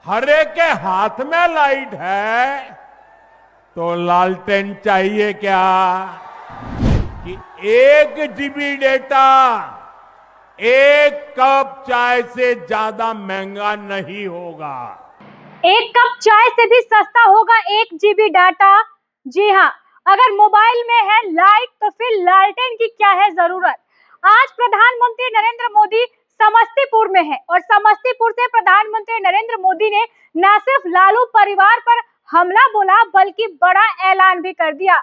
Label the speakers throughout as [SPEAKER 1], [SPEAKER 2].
[SPEAKER 1] हर एक के हाथ में लाइट है तो लालटेन चाहिए क्या कि 1 GB डेटा 1 कप चाय से ज्यादा महंगा नहीं होगा।
[SPEAKER 2] 1 कप चाय से भी सस्ता होगा 1 GB डाटा। जी हाँ, अगर मोबाइल में है लाइट तो फिर लालटेन की क्या है जरूरत। आज प्रधानमंत्री नरेंद्र मोदी समस्तीपुर में है और समस्तीपुर से प्रधानमंत्री नरेंद्र मोदी ने न सिर्फ लालू परिवार पर हमला बोला बल्कि बड़ा ऐलान भी कर दिया।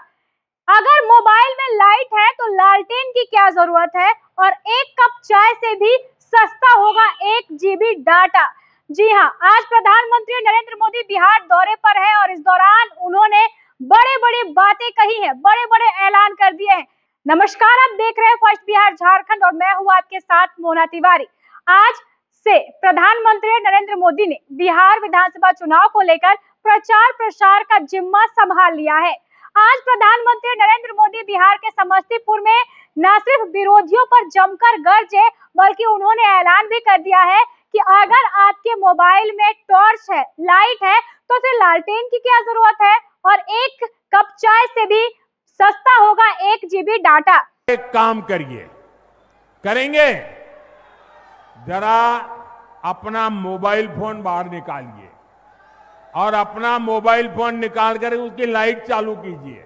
[SPEAKER 2] अगर मोबाइल में लाइट है तो लालटेन की क्या जरूरत है और 1 कप चाय से भी सस्ता होगा 1 GB डाटा। जी हाँ, आज प्रधानमंत्री नरेंद्र मोदी बिहार दौरे पर है और इस दौरान उन्होंने बड़े बड़ी बातें कही है, बड़े बड़े ऐलान कर दिए हैं। नमस्कार, आप देख रहे हैं फर्स्ट बिहार झारखंड और मैं हूँ आपके साथ मोना तिवारी। आज से प्रधानमंत्री नरेंद्र मोदी ने बिहार विधानसभा चुनाव को लेकर प्रचार प्रसार का जिम्मा संभाल लिया है। आज प्रधानमंत्री नरेंद्र मोदी बिहार के समस्तीपुर में न सिर्फ विरोधियों पर जमकर गरजे बल्कि उन्होंने ऐलान भी कर दिया है कि अगर आपके मोबाइल में टॉर्च है, लाइट है तो फिर लालटेन की क्या जरूरत है और 1 कप चाय से भी सस्ता होगा 1 GB डाटा।
[SPEAKER 1] एक काम करिए, करेंगे, जरा अपना मोबाइल फोन बाहर निकालिए और अपना मोबाइल फोन निकाल कर उसकी लाइट चालू कीजिए,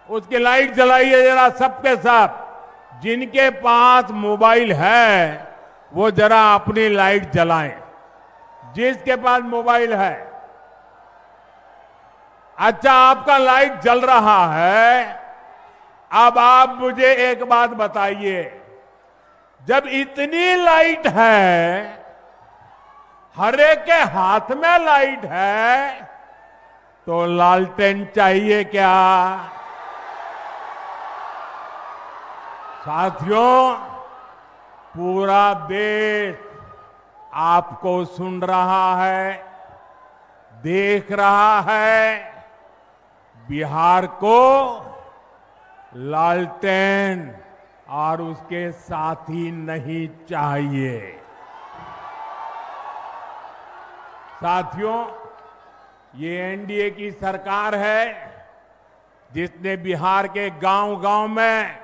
[SPEAKER 1] उसकी लाइट जलाइए जरा सबके सब। जिनके पास मोबाइल है वो जरा अपनी लाइट जलाएं, जिसके पास मोबाइल है। अच्छा, आपका लाइट जल रहा है। अब आप मुझे एक बात बताइए, जब इतनी लाइट है, हर एक के हाथ में लाइट है तो लालटेन चाहिए क्या? साथियों, पूरा देश आपको सुन रहा है, देख रहा है। बिहार को लालटेन और उसके साथी नहीं चाहिए। साथियों, ये एनडीए की सरकार है जिसने बिहार के गांव-गांव में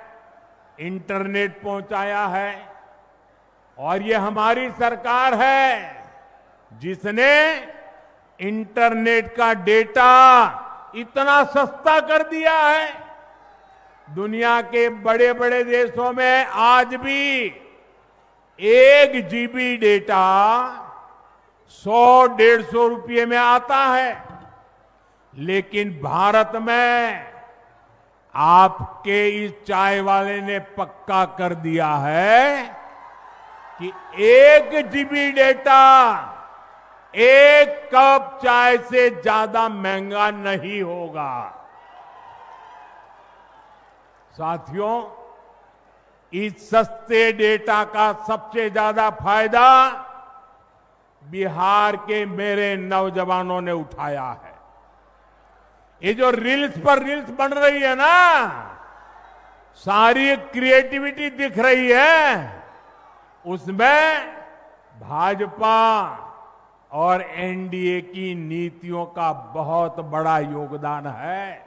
[SPEAKER 1] इंटरनेट पहुंचाया है और ये हमारी सरकार है जिसने इंटरनेट का डेटा इतना सस्ता कर दिया है। दुनिया के बड़े बड़े देशों में आज भी 1 GB डेटा 100-150 रुपये में आता है, लेकिन भारत में आपके इस चाय वाले ने पक्का कर दिया है कि 1 GB डेटा 1 कप चाय से ज्यादा महंगा नहीं होगा। साथियों, इस सस्ते डेटा का सबसे ज्यादा फायदा बिहार के मेरे नौजवानों ने उठाया है। ये जो रील्स पर रील्स बन रही है ना, सारी क्रिएटिविटी दिख रही है, उसमें भाजपा और एनडीए की नीतियों का बहुत बड़ा योगदान है।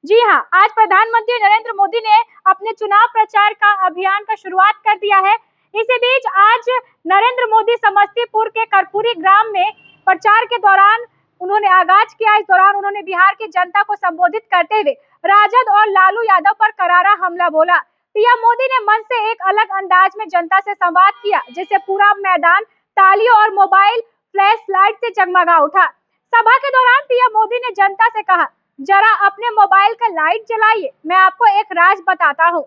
[SPEAKER 2] जी हाँ, आज प्रधानमंत्री नरेंद्र मोदी ने अपने चुनाव प्रचार का अभियान का शुरुआत कर दिया है। इसी बीच आज नरेंद्र मोदी समस्तीपुर के कर्पूरी ग्राम में प्रचार के दौरान उन्होंने आगाज किया। इस दौरान उन्होंने बिहार की जनता को संबोधित करते हुए राजद और लालू यादव पर करारा हमला बोला। पीएम मोदी ने मंच से एक अलग अंदाज में जनता से संवाद किया, जिससे पूरा मैदान तालियों और मोबाइल फ्लैश लाइट से जगमगा उठा। सभा के दौरान पीएम मोदी ने जनता से कहा, जरा अपने मोबाइल का लाइट जलाइए, मैं आपको एक राज बताता हूँ।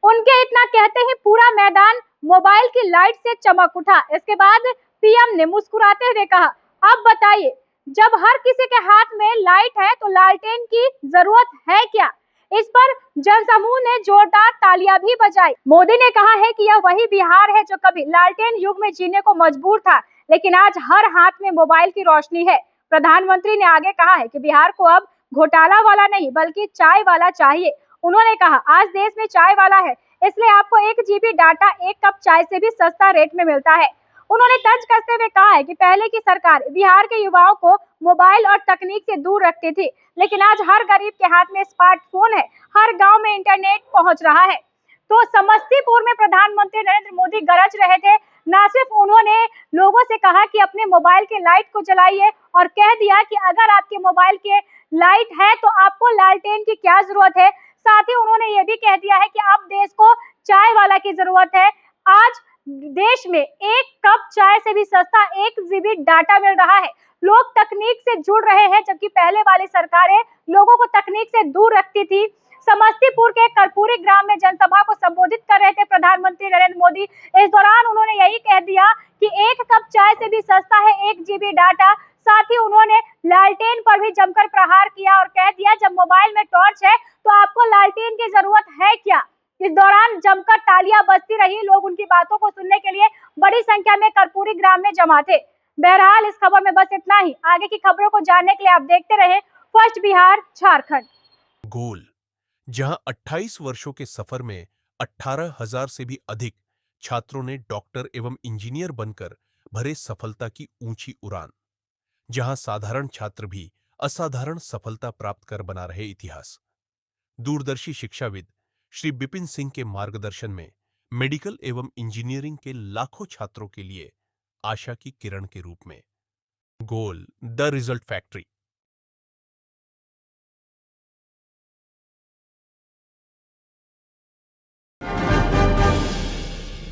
[SPEAKER 2] उनके इतना कहते ही पूरा मैदान मोबाइल की लाइट से चमक उठा। इसके बाद पीएम ने मुस्कुराते हुए कहा, अब बताइए, जब हर किसी के हाथ में लाइट है तो लालटेन की जरूरत है क्या? इस पर जनसमूह ने जोरदार तालियां भी बजाई। मोदी ने कहा है कि यह वही बिहार है जो कभी लालटेन युग में जीने को मजबूर था, लेकिन आज हर हाथ में मोबाइल की रोशनी है। प्रधानमंत्री ने आगे कहा है कि बिहार को अब घोटाला वाला नहीं बल्कि चाय वाला चाहिए। उन्होंने कहा, आज देश में चाय वाला है, इसलिए आपको 1 GB डाटा 1 कप चाय से भी सस्ता रेट में मिलता है। उन्होंने तर्ज कसते हुए कहा है कि पहले की सरकार बिहार के युवाओं को मोबाइल और तकनीक से दूर रखती थी, लेकिन आज हर गरीब के हाथ में स्मार्टफोन है, हर गांव में इंटरनेट पहुंच रहा है। तो समस्तीपुर में प्रधानमंत्री नरेंद्र मोदी गरज रहे थे। ना सिर्फ उन्होंने लोगों से कहा कि अपने मोबाइल के लाइट को जलाइए और कह दिया कि अगर आपके मोबाइल के लाइट है तो आपको लालटेन की क्या जरूरत है। साथ ही उन्होंने ये भी कह दिया है कि अब देश को चाय वाला की जरूरत है। आज देश में एक कप चाय से भी सस्ता 1 GB डाटा मिल रहा है। लोग तकनीक से जुड़ रहे हैं, जबकि पहले वाली सरकारें लोगों को तकनीक से दूर रखती थी। समस्तीपुर के कर्पूरी ग्राम में जनसभा को संबोधित कर रहे थे प्रधानमंत्री नरेंद्र मोदी। इस दौरान उन्होंने यही कह दिया कि 1 कप चाय से भी सस्ता है 1 GB डाटा। साथ ही उन्होंने लालटेन पर भी जमकर प्रहार किया और कह दिया जब मोबाइल में टॉर्च है तो आपको लालटेन की जरूरत है क्या। इस दौरान जमकर तालियां बजती रही। लोग उनकी बातों को सुनने के लिए बड़ी संख्या में कर्पूरी ग्राम में जमा थे। बहरहाल इस खबर में बस इतना ही। आगे की खबरों को जानने के लिए आप देखते रहे फर्स्ट बिहार झारखंड।
[SPEAKER 3] गोल, जहां 28 वर्षों के सफर में 18,000 से भी अधिक छात्रों ने डॉक्टर एवं इंजीनियर बनकर भरे सफलता की ऊंची उड़ान, जहां साधारण छात्र भी असाधारण सफलता प्राप्त कर बना रहे इतिहास। दूरदर्शी शिक्षाविद श्री बिपिन सिंह के मार्गदर्शन में मेडिकल एवं इंजीनियरिंग के लाखों छात्रों के लिए आशा की किरण के रूप में गोल द रिजल्ट फैक्ट्री